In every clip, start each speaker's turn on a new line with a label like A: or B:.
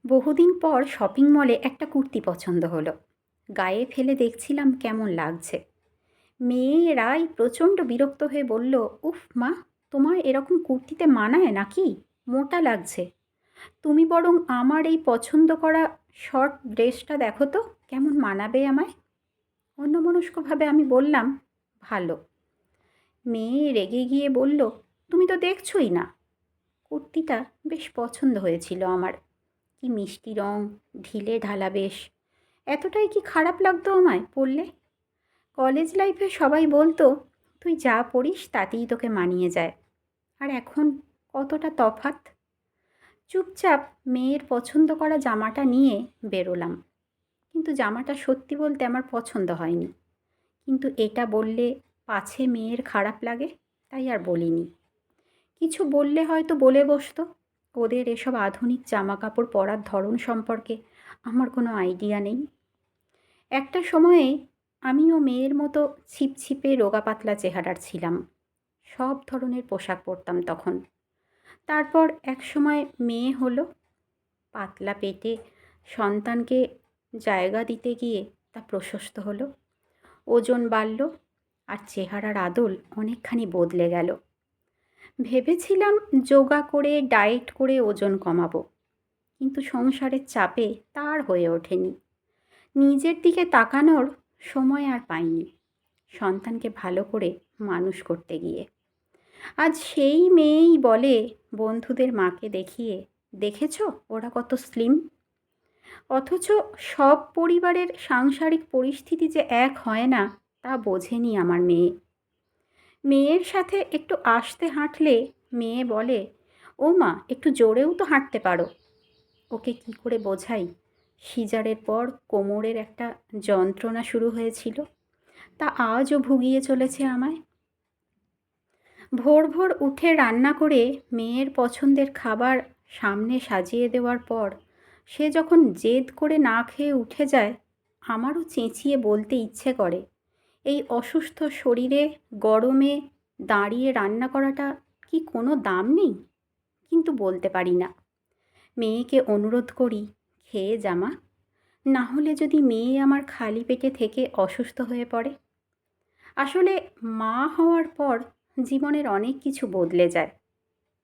A: বহুদিন পর শপিং মলে একটা কুর্তি পছন্দ হলো। গায়ে ফেলে দেখছিলাম কেমন লাগছে। মেয়েরাই প্রচণ্ড বিরক্ত হয়ে বলল, উফ মা, তোমার এরকম কুর্তিতে মানায় নাকি? মোটা লাগছে। তুমি বরং আমার এই পছন্দ করা শর্ট ড্রেসটা দেখো তো, কেমন মানাবে আমায়। অন্যমনস্কভাবে আমি বললাম, ভালো। মেয়ে রেগে গিয়ে বলল, তুমি তো দেখছোই না। কুর্তিটা বেশ পছন্দ হয়েছিল আমার। কি মিষ্টি রং, ঢিলে ঢালা বেশ। এতটাই কি খারাপ লাগতো আমায় পরলে? কলেজ লাইফে সবাই বলতো, তুই যা পড়িস তাতেই তোকে মানিয়ে যায়। আর এখন কতটা তফাৎ। চুপচাপ মেয়ের পছন্দ করা জামাটা নিয়ে বেরোলাম। কিন্তু জামাটা সত্যি বলতে আমার পছন্দ হয়নি। কিন্তু এটা বললে পাছে মেয়ের খারাপ লাগে, তাই আর বলিনি। কিছু বললে হয়তো বলে বসতো। ওদের এসব আধুনিক জামা কাপড় পরার ধরন সম্পর্কে আমার কোনো আইডিয়া নেই। একটা সময়ে আমিও মেয়ের মতো ছিপছিপে রোগা পাতলা চেহারার ছিলাম। সব ধরনের পোশাক পরতাম তখন। তারপর এক সময় মেয়ে হলো। পাতলা পেটে সন্তানকে জায়গা দিতে গিয়ে তা প্রশস্ত হলো। ওজন বাড়ল, আর চেহারার আদল অনেকখানি বদলে গেল। ভেবেছিলাম যোগা করে ডায়েট করে ওজন কমাবো, কিন্তু সংসারের চাপে তা আর হয়ে ওঠেনি। নিজের দিকে তাকানোর সময় আর পাইনি, সন্তানকে ভালো করে মানুষ করতে গিয়ে। আজ সেই মেয়েই বলে বন্ধুদের মাকে দেখিয়ে, দেখেছো ওরা কত স্লিম। অথচ সব পরিবারের সাংসারিক পরিস্থিতি যে এক হয় না, তা বোঝেনি আমার মেয়ে। মেয়ের সাথে একটু আস্তে হাঁটলে মেয়ে বলে, ও মা, একটু জোরেও তো হাঁটতে পারো। ওকে কি করে বোঝাই, সিজারের পর কোমরের একটা যন্ত্রণা শুরু হয়েছিল, তা আজও ভুগিয়ে চলেছে আমায়। ভোর ভোর উঠে রান্না করে মেয়ের পছন্দের খাবার সামনে সাজিয়ে দেওয়ার পর সে যখন জেদ করে না খেয়ে উঠে যায়, আমারও চেঁচিয়ে বলতে ইচ্ছে করে, এই অসুস্থ শরীরে গরমে দাঁড়িয়ে রান্না করাটা কি কোনো দাম নেই? কিন্তু বলতে পারি না। মেয়েকে অনুরোধ করি, খেয়ে জামা, না হলে যদি মেয়ে আমার খালি পেটে থেকে অসুস্থ হয়ে পড়ে। আসলে মা হওয়ার পর জীবনের অনেক কিছু বদলে যায়।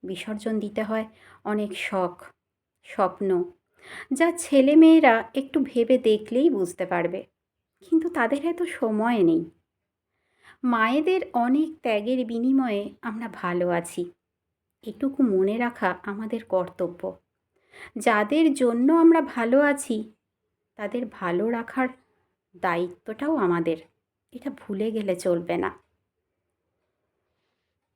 A: বিসর্জন দিতে হয় অনেক শখ, স্বপ্ন, যা ছেলে মেয়েরা একটু ভেবে দেখলেই বুঝতে পারবে। কিন্তু তাদের এত সময় নেই। মায়েদের অনেক ত্যাগের বিনিময়ে আমরা ভালো আছি, এটুকু মনে রাখা আমাদের কর্তব্য। যাদের জন্য আমরা ভালো আছি, তাদের ভালো রাখার দায়িত্বটাও আমাদের। এটা ভুলে গেলে চলবে না।